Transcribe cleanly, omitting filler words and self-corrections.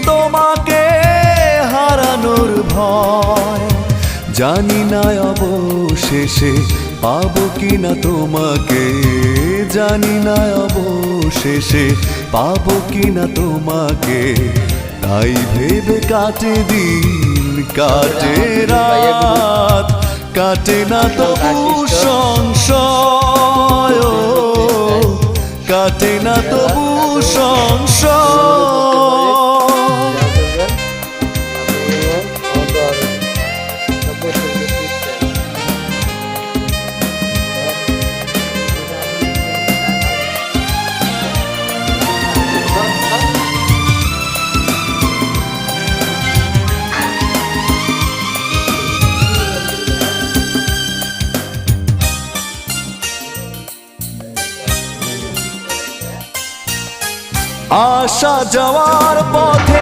তোমাকে হারানোর ভয়, জানি না অবশেষে পাবো কিনা তোমাকে, জানি না অবশেষে পাবো কিনা তোমাকে। তাই ভেবে কাটে দিন কাটে রাত, কাটে না তবু সংশয়, কাটে না তবু সংশয়। আসা যাওয়ার পথে